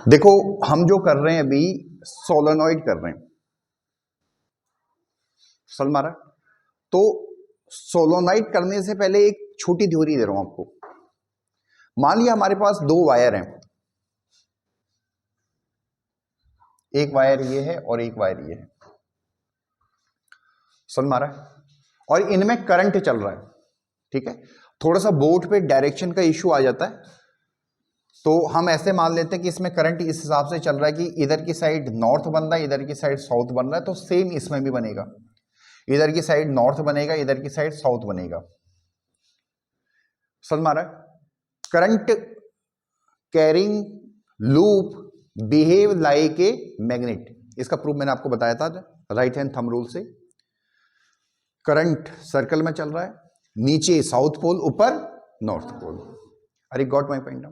देखो हम जो कर रहे हैं अभी सोलेनॉइड कर रहे हैं, समझ मारा। तो सोलेनॉइड करने से पहले एक छोटी थ्योरी दे रहा हूं आपको। मान लिया हमारे पास दो वायर हैं, एक वायर ये है और एक वायर ये है, समझ मारा। और इनमें करंट चल रहा है, ठीक है। थोड़ा सा बोर्ड पे डायरेक्शन का इश्यू आ जाता है, तो हम ऐसे मान लेते हैं कि इसमें करंट इस हिसाब से चल रहा है कि इधर की साइड नॉर्थ बन रहा है, इधर की साइड साउथ बन रहा है। तो सेम इसमें भी बनेगा, इधर की साइड नॉर्थ बनेगा, इधर की साइड साउथ बनेगा, समझ मारा। Current carrying loop behave like a magnet, इसका प्रूफ मैंने आपको बताया था राइट हैंड थंब रूल से। करंट सर्कल में चल रहा है, नीचे साउथ पोल, ऊपर नॉर्थ पोल। अरे गॉट माय पॉइंट।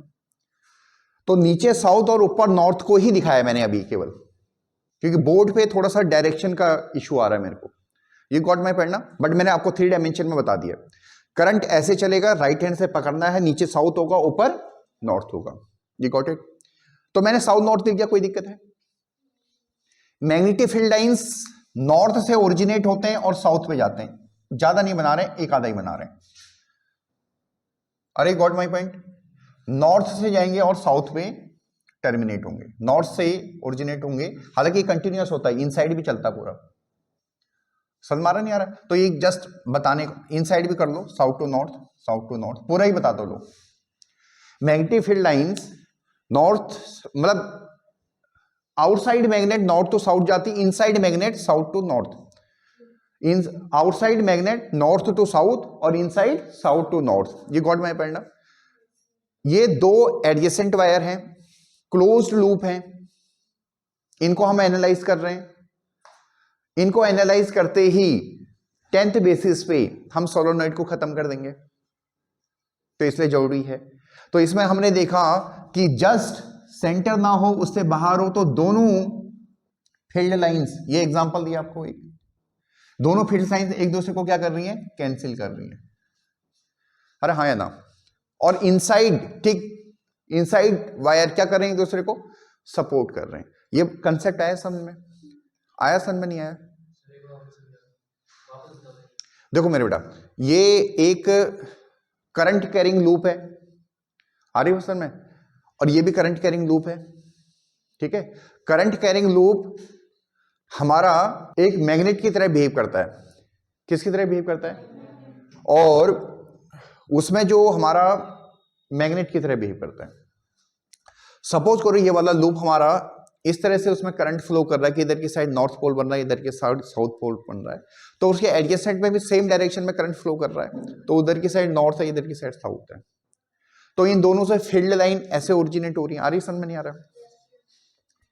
तो नीचे साउथ और ऊपर नॉर्थ को ही दिखाया मैंने अभी केवल, क्योंकि बोर्ड पे थोड़ा सा डायरेक्शन का इशू आ रहा है मेरे को। ये गॉट माय पॉइंट ना, बट मैंने आपको 3 डायमेंशन में बता दिया। करंट ऐसे चलेगा, राइट हैंड से पकड़ना है, नीचे साउथ होगा, ऊपर नॉर्थ होगा। ये गॉट इट। तो मैंने साउथ नॉर्थ लिख दिया, कोई दिक्कत है? मैग्नेटिक फील्ड लाइंस नॉर्थ से ओरिजिनेट होते हैं और साउथ पे जाते हैं, ज्यादा नहीं बना रहे, एक आधा ही बना रहे हैं। अरे गॉट माय पॉइंट। नॉर्थ से जाएंगे और साउथ में टर्मिनेट होंगे, नॉर्थ से ओरिजिनेट होंगे। हालांकि कंटिन्यूअस होता है, इनसाइड भी चलता पूरा, समझ मारा नहीं आ रहा? तो ये जस्ट बताने को, इनसाइड भी कर लो, south to north, south to north, पूरा ही बता दो लो। मैग्नेटिक फील्ड लाइंस नॉर्थ मतलब outside magnet north to south जाती, inside magnet south to north. In outside magnet north to south और इनसाइड साउथ टू नॉर्थ। ये गॉट माय पॉइंट ना। ये दो एडजेसेंट वायर हैं, क्लोज्ड लूप हैं, इनको हम एनालाइज कर रहे हैं। इनको एनालाइज करते ही 10th बेसिस पे हम सोलेनॉइड को खत्म कर देंगे, तो इसलिए जरूरी है। तो इसमें हमने देखा कि जस्ट सेंटर ना हो, उससे बाहर हो, तो दोनों फील्ड लाइंस, ये एग्जांपल दिया आपको, एक दोनों फील्ड लाइंस एक दूसरे को क्या कर रही हैं? कैंसिल कर रही हैं। अरे हाँ या ना? और इनसाइड, ठीक इनसाइड वायर क्या कर रहे हैं? एक दूसरे को सपोर्ट कर रहे हैं। ये कंसेप्ट आया समझ में? आया समझ में? नहीं आया? देखो मेरे बेटा, ये एक करंट कैरिंग लूप है, आ रही है समझ में? और ये भी करंट कैरिंग लूप है, ठीक है। करंट कैरिंग लूप हमारा एक मैग्नेट की तरह बिहेव करता है। किसकी तरह बिहेव करता है? और उसमें जो हमारा मैग्नेट की तरह बिहेव करता है। सपोज करो ये वाला लूप हमारा इस तरह से, उसमें करंट फ्लो कर रहा है कि इधर की साइड नॉर्थ पोल बन रहा है, इधर की साइड साउथ पोल बन रहा है, तो उसके एडजेसेंट में भी सेम डायरेक्शन में करंट फ्लो कर रहा है, तो उधर की साइड नॉर्थ है, इधर की साइड साउथ है। तो इन दोनों से फील्ड लाइन ऐसे ओरिजिनेट हो रही है। आ रही समझ में? नहीं आ रहा?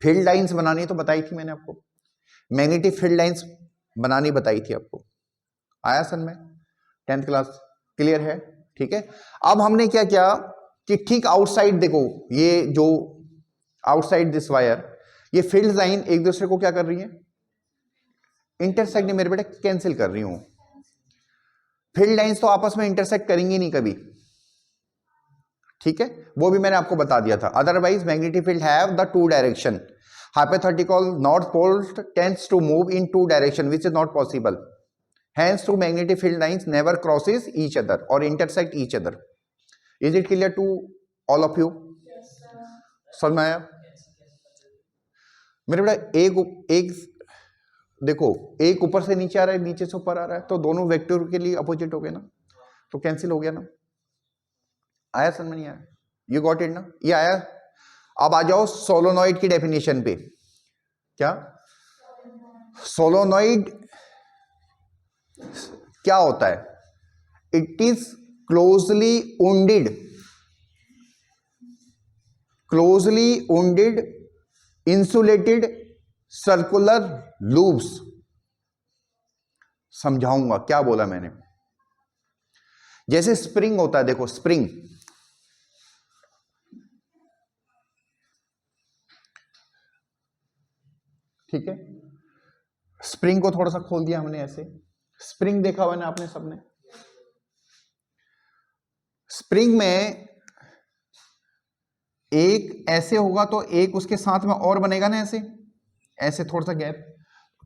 फील्ड लाइंस बनानी तो बताई थी मैंने आपको, मैग्नेटिक फील्ड लाइंस बनानी बताई थी आपको। आया समझ में? 10th क्लास क्लियर है? ठीक है। अब हमने क्या किया कि ठीक आउटसाइड देखो, ये जो आउटसाइड दिस वायर, ये फील्ड लाइन एक दूसरे को क्या कर रही है? इंटरसेक्ट नहीं मेरे बेटे, कैंसिल कर रही हूं। फील्ड लाइंस तो आपस में इंटरसेक्ट करेंगी नहीं कभी, ठीक है, वो भी मैंने आपको बता दिया था। Otherwise magnetic field have the two direction, hypothetical north pole tends to move in two direction which is not possible, hence two magnetic field lines never crosses each other or intersect each other. Is it clear to all of you? Yes sir. समझ में आया मेरे बेटा? एक देखो, एक ऊपर से नीचे आ रहा है, नीचे से ऊपर आ रहा है, तो दोनों वेक्टर के लिए अपोजिट हो गए ना, तो कैंसिल हो गया ना। आया समझ में? नहीं आया? यू गॉट इट ना? ये आया। अब आ जाओ सोलेनॉइड की डेफिनेशन पे। क्या सोलेनॉइड क्या होता है? It is closely wounded insulated circular loops. समझाऊंगा क्या बोला मैंने। जैसे स्प्रिंग होता है, देखो स्प्रिंग, ठीक है, स्प्रिंग को थोड़ा सा खोल दिया हमने, ऐसे स्प्रिंग देखा हुआ ना आपने सबने? स्प्रिंग में एक ऐसे होगा तो एक उसके साथ में और बनेगा ना, ऐसे ऐसे थोड़ा सा गैप।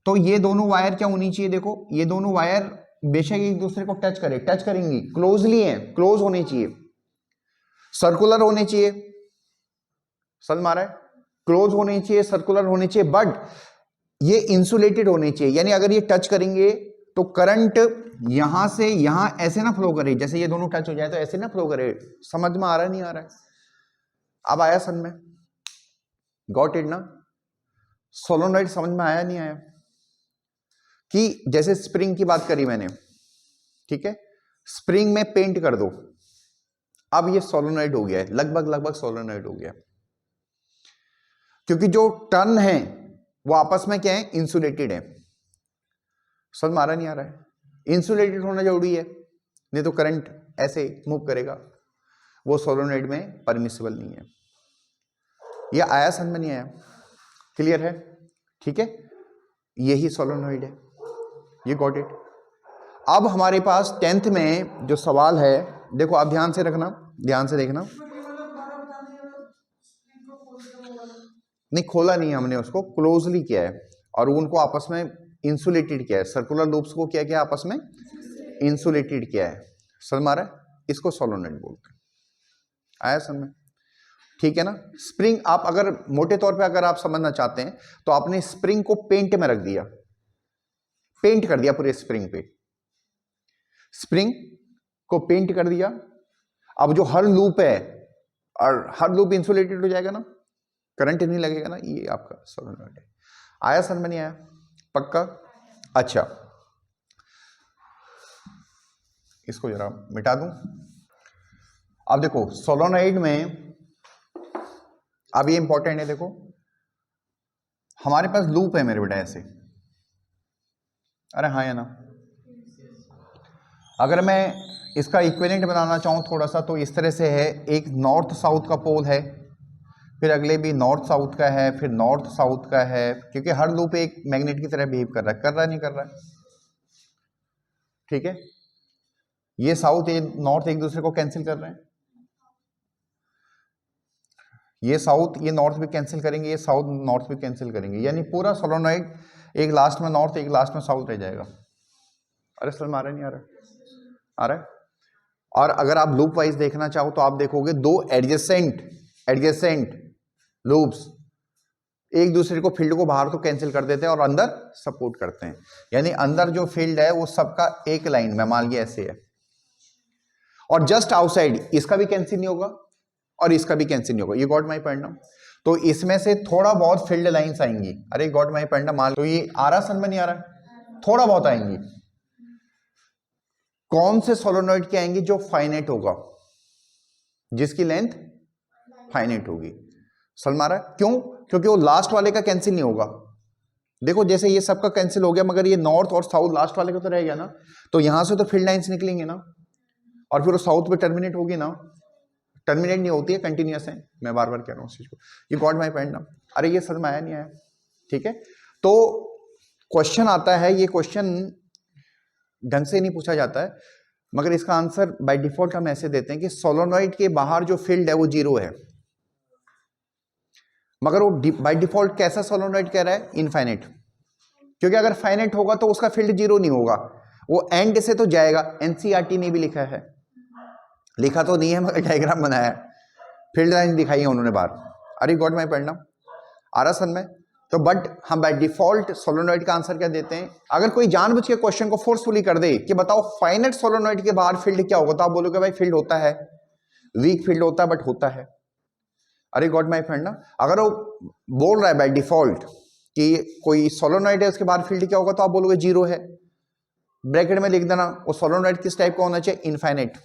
तो ये दोनों वायर क्या होनी चाहिए, देखो ये दोनों वायर बेशक एक दूसरे को टच करे, टच करेंगी, क्लोजली है, क्लोज होने चाहिए, सर्कुलर होने चाहिए, समझ में आ रहा है, क्लोज होने चाहिए, सर्कुलर होने चाहिए, बट ये इंसुलेटेड होने चाहिए। यानी अगर ये टच करेंगे तो करंट यहां से यहां ऐसे ना फ्लो करे, जैसे ये दोनों टच हो जाए तो ऐसे ना फ्लो करे। समझ में आ रहा है नहीं आ रहा है? अब आया समझ में? गॉट इट ना? सोलोनॉइड समझ में आया नहीं आया? कि जैसे स्प्रिंग की बात करी मैंने, ठीक है, स्प्रिंग में पेंट कर दो, अब ये सोलोनॉइड हो गया है, लगभग लगभग सोलोनॉइड हो गया, क्योंकि जो टर्न है वो आपस में क्या है, इंसुलेटेड है। समझ में आ रहा नहीं आ रहा है? इंसुलेटेड होना जरूरी है, नहीं तो करंट ऐसे मूव करेगा, वो सोलोनॉइड में परमिसिबल नहीं है। ये आया समझ में नहीं आया? क्लियर है? ठीक है, यही सोलोनॉइड है, ये गॉट इट। अब हमारे पास 10th में जो सवाल है, देखो आप ध्यान से रखना, ध्यान से देखना। नहीं खोला नहीं है हमने, उसको क्लोजली किया है और उनको आपस में इंसुलेटेड किया है, सर्कुलर लूप्स को क्या किया आपस में, इंसुलेटेड किया है। समझ में आ रहा है? इसको सोलोनॉइड बोलते हैं। आया समझ? ठीक है ना? स्प्रिंग आप अगर मोटे तौर पे अगर आप समझना चाहते हैं तो आपने स्प्रिंग को पेंट में रख दिया, पेंट कर दिया पूरे स्प्रिंग पे, स्प्रिंग को पेंट कर दिया। अब जो हर लूप है और हर लूप इंसुलेटेड हो जाएगा ना, करंट नहीं लगेगा ना, ये आपका सोलोनॉइड है। आया समझ में नहीं आया? पक्का? अच्छा, इसको जरा मिटा दूं। अब देखो सोलोनॉइड में, अब ये इंपॉर्टेंट है, देखो हमारे पास लूप है मेरे बेटा ऐसे, अरे हाँ या ना? अगर मैं इसका इक्विवेलेंट बनाना चाहूं थोड़ा सा, तो इस तरह से है, एक नॉर्थ साउथ का पोल है, फिर अगले भी नॉर्थ साउथ का है, फिर नॉर्थ साउथ का है, क्योंकि हर लूप एक मैग्नेट की तरह बिहेव कर रहा है, कर रहा है नहीं कर रहा है? ठीक है, ये साउथ ये नॉर्थ एक दूसरे को कैंसिल कर रहे हैं, ये साउथ ये नॉर्थ भी कैंसिल करेंगे, ये साउथ नॉर्थ भी कैंसिल करेंगे, यानी पूरा सोलोनॉइड एक लास्ट में नॉर्थ एक लास्ट में साउथ रह जाएगा। अरे समझ में आ रहा है नहीं आ रहा? आ रहा है? और अगर आप लूप वाइज देखना चाहो तो आप देखोगे दो एडजेसेंट लूप्स एक दूसरे को फील्ड को बाहर तो कैंसिल कर देते हैं और अंदर सपोर्ट करते हैं, यानी अंदर जो फील्ड है वो सबका एक लाइन में, मान लिया ऐसे है, और जस्ट आउटसाइड इसका भी कैंसिल नहीं होगा और इसका भी कैंसिल नहीं होगा। ये गॉट माई पॉइंट? तो इसमें से थोड़ा बहुत फील्ड लाइंस आएंगी, अरे गॉट माई पॉइंट मान लो ये आ रहा समझ में नहीं आ रहा, थोड़ा बहुत आएंगी। कौन से सोलोनॉइड के आएंगे? जो फाइनाइट होगा, जिसकी लेंथ फाइनाइट होगी। समझ में आ रहा है? क्यों? क्योंकि वो लास्ट वाले का कैंसिल नहीं होगा। देखो जैसे ये सबका कैंसिल हो गया, मगर ये नॉर्थ और साउथ लास्ट वाले का तो रह गया ना, तो यहां से तो फील्ड लाइंस निकलेंगे ना, और फिर वो साउथ पे टर्मिनेट होगी ना, टर्मिनेट नहीं होती है, कंटिन्यूअस है, मैं बार बार कह रहा हूँ इस चीज को। ये गॉट माई पॉइंट ना? अरे ये समझ में आया नहीं आया? ठीक है, तो क्वेश्चन आता है, ये क्वेश्चन ढंग से नहीं पूछा जाता है, मगर इसका आंसर बाय डिफॉल्ट हम ऐसे देते हैं कि सोलोनॉइड के बाहर जो फील्ड है वो 0 है, मगर वो बाय डिफॉल्ट कैसा सोलोनॉइड कह रहा है? इनफाइनाइट, क्योंकि अगर फाइनाइट होगा तो उसका फील्ड 0 नहीं होगा, वो एंड से तो जाएगा। एनसीईआरटी ने भी लिखा है, लिखा तो नहीं है मगर डायग्राम बनाया है, फील्ड लाइन दिखाई है उन्होंने बाहर। अरे गॉट माई पॉइंट? आ रहा सन में? तो बट हम बाय डिफॉल्ट सोलोनॉइड का आंसर क्या देते हैं? अगर कोई जानबूझ के क्वेश्चन को फोर्सफुली कर दे कि बताओ फाइनाइट सोलोनॉइड के बाहर फील्ड क्या होगा, तो आप बोलोगे भाई फील्ड होता है, वीक फील्ड होता है बट होता है। अरे गॉट माई फ्रेंड? अगर वो बोल रहा है बाय डिफॉल्ट कि कोई सोलोनॉइड है उसके बाहर फील्ड क्या होगा, तो आप बोलोगे 0 है, ब्रैकेट में लिख देना वो सोलोनॉइड किस टाइप का होना चाहिए? Infinite.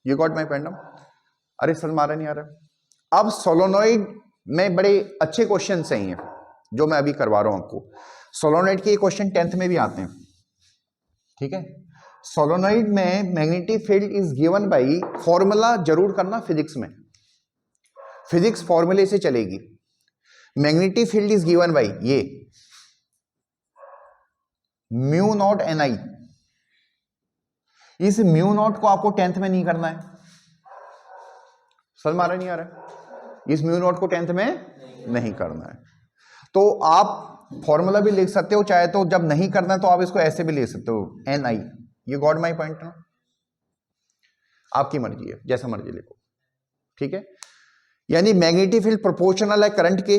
You got my point? अरे सर मारा नहीं आ रहा? अब सोलोनॉइड में बड़े अच्छे क्वेश्चन हैं ये जो मैं अभी करवा रहा हूं आपको। सोलोनॉइड के क्वेश्चन 10th में भी आते हैं, ठीक है। सोलोनॉइड में magnetic field is given by, formula जरूर करना फिजिक्स में, फिजिक्स फॉर्मूले से चलेगी। Magnetic field is given by ये म्यू नॉट एन आई। इस म्यू नॉट को आपको 10th में नहीं करना है, समझ में आ रहा नहीं आ रहा? इस म्यू नॉट को 10th में नहीं करना है। तो आप फॉर्मूला भी लिख सकते हो चाहे तो, जब नहीं करना है तो आप इसको ऐसे भी ले सकते हो NI। You got my point ना? आपकी मर्जी है, जैसा मर्जी लिखो, ठीक है। यानी मैग्नेटिक फील्ड प्रोपोर्शनल है करंट के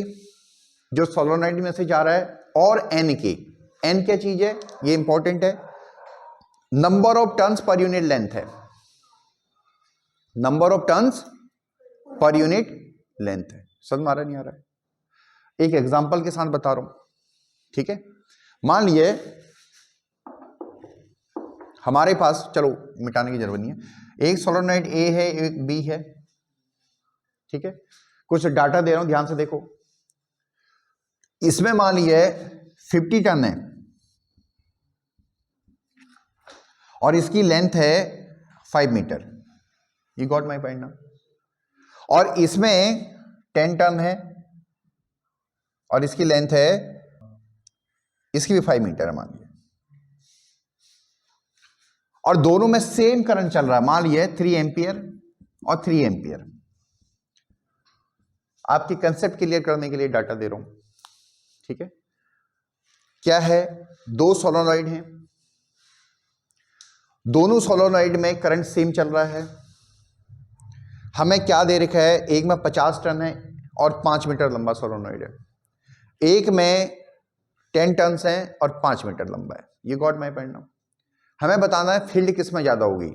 जो सोलोनॉइड में से जा रहा है और N के। N क्या चीज है, ये इंपॉर्टेंट है, number of turns per unit length है, number of turns per unit length है। समझ में आ रहा नहीं आ रहा है? एक एग्जांपल के साथ बता रहा हूं, ठीक है। मान लिए हमारे पास, चलो मिटाने की जरूरत नहीं है, एक सोलोनॉइड ए है एक बी है, ठीक है। कुछ डाटा दे रहा हूं, ध्यान से देखो। इसमें मान लिए 50 टन है और इसकी लेंथ है 5 metre. You got my point ना? और इसमें 10 टन है और इसकी लेंथ है, इसकी भी 5 मीटर है मान लिया, और दोनों में सेम करंट चल रहा है, मान लिया 3 एम्पियर और 3 एम्पियर। आपकी कंसेप्ट क्लियर करने के लिए डाटा दे रहा हूं, ठीक है। क्या है, दो सोलोनॉइड हैं, दोनों सोलोनॉइड में करंट सेम चल रहा है। हमें क्या दे रखा है, एक में 50 टन है और 5 मीटर लंबा सोलोनॉइड है, एक में 10 टन है और 5 मीटर लंबा है। ये गॉट माई पॉइंट नाउ? हमें बताना है फील्ड किस में ज्यादा होगी,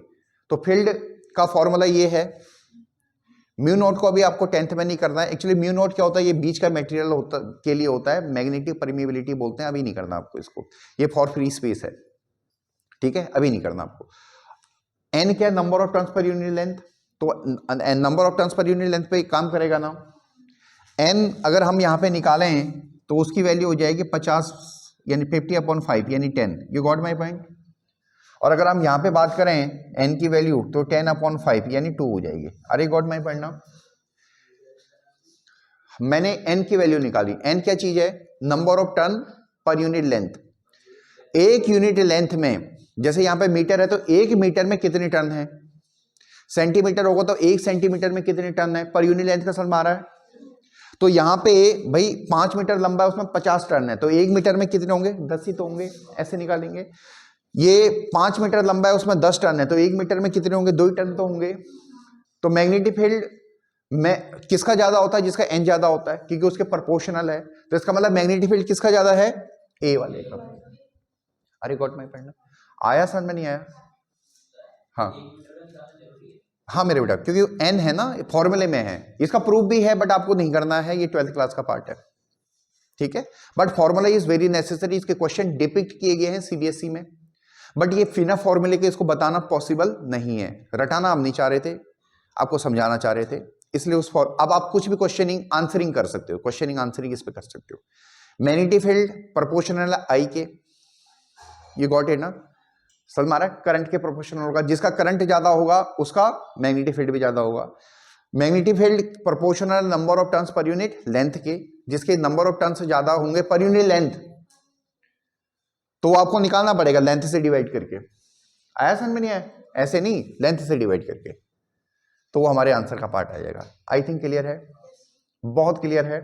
तो फील्ड का फॉर्मूला ये है, म्यू नॉट को अभी आपको 10th में नहीं करना है। एक्चुअली म्यू नॉट क्या होता है, ये बीच का मटेरियल होता के लिए होता है, मैग्नेटिक परमिएबिलिटी बोलते हैं, अभी नहीं करना आपको इसको, ये फॉर फ्री स्पेस है, ठीक है, अभी नहीं करना आपको। एन क्या है, number of turns per unit length, तो number of turns per unit length पे काम करेगा ना। एन अगर हम यहां पे निकालें तो उसकी वैल्यू हो जाएगी 50 यानी 50/5 यानी 10। You got my point? और अगर हम यहां पे बात करें एन की वैल्यू तो 10/5 यानी 2 हो जाएगी। अरे गॉट माई पॉइंट ना? मैंने एन की वैल्यू निकाली। एन क्या चीज है, नंबर ऑफ टर्न पर यूनिट लेंथ। एक यूनिट लेंथ में, जैसे यहां पे मीटर है तो 1 मीटर में कितने टर्न है, सेंटीमीटर होगा तो 1 सेंटीमीटर में कितने टर्न है, पर यूनिट लेंथ का समझ आ रहा है। तो यहां पे भाई 5 मीटर लंबा है, उसमें 50 टर्न है, तो 1 मीटर में कितने होंगे, 10 ही तो होंगे, ऐसे निकालेंगे। ये 5 मीटर लंबा है, उसमें 10 टर्न है, तो 1 मीटर में कितने होंगे, 2 टर्न तो होंगे। तो मैग्नेटिक फील्ड में किसका ज्यादा होता है, जिसका एन ज्यादा होता है, क्योंकि उसके प्रोपोर्शनल है। तो इसका मतलब मैग्नेटिक फील्ड किसका ज्यादा है, ए वाले का। अरे गॉट माय पॉइंट? आया समझ में नहीं आया? हाँ हाँ मेरे बेटा, क्योंकि एन है ना, फॉर्मूले में है, इसका प्रूफ भी है बट आपको नहीं करना है, ये 12th क्लास का पार्ट है, ठीक है। But formula is very necessary, इसके क्वेश्चन डिपिक्ट किए गए हैं सीबीएसई में, बट ये बिना फॉर्मूले के इसको बताना पॉसिबल नहीं है। रटाना हम नहीं चाह रहे थे, आपको समझाना चाह रहे थे, इसलिए अब आप कुछ भी क्वेश्चनिंग आंसरिंग कर सकते हो, क्वेश्चनिंग आंसरिंग इस पे कर सकते हो। मैग्नेटिक फील्ड प्रोपोर्शनल आई के, ये गॉट इट ना? समझ में आ रहा है? करंट के प्रोपोर्शनल होगा, जिसका करंट ज्यादा होगा उसका मैग्नेटिक फील्ड भी ज्यादा होगा। Magnetic field proportional number of turns per unit length के, जिसके नंबर ऑफ टर्न्स ज्यादा होंगे पर यूनिट लेंथ, तो आपको निकालना पड़ेगा लेंथ से डिवाइड करके। आया समझ में नहीं आया? ऐसे नहीं, लेंथ से डिवाइड करके, तो वो हमारे आंसर का पार्ट आ जाएगा। आई थिंक क्लियर है, बहुत क्लियर है।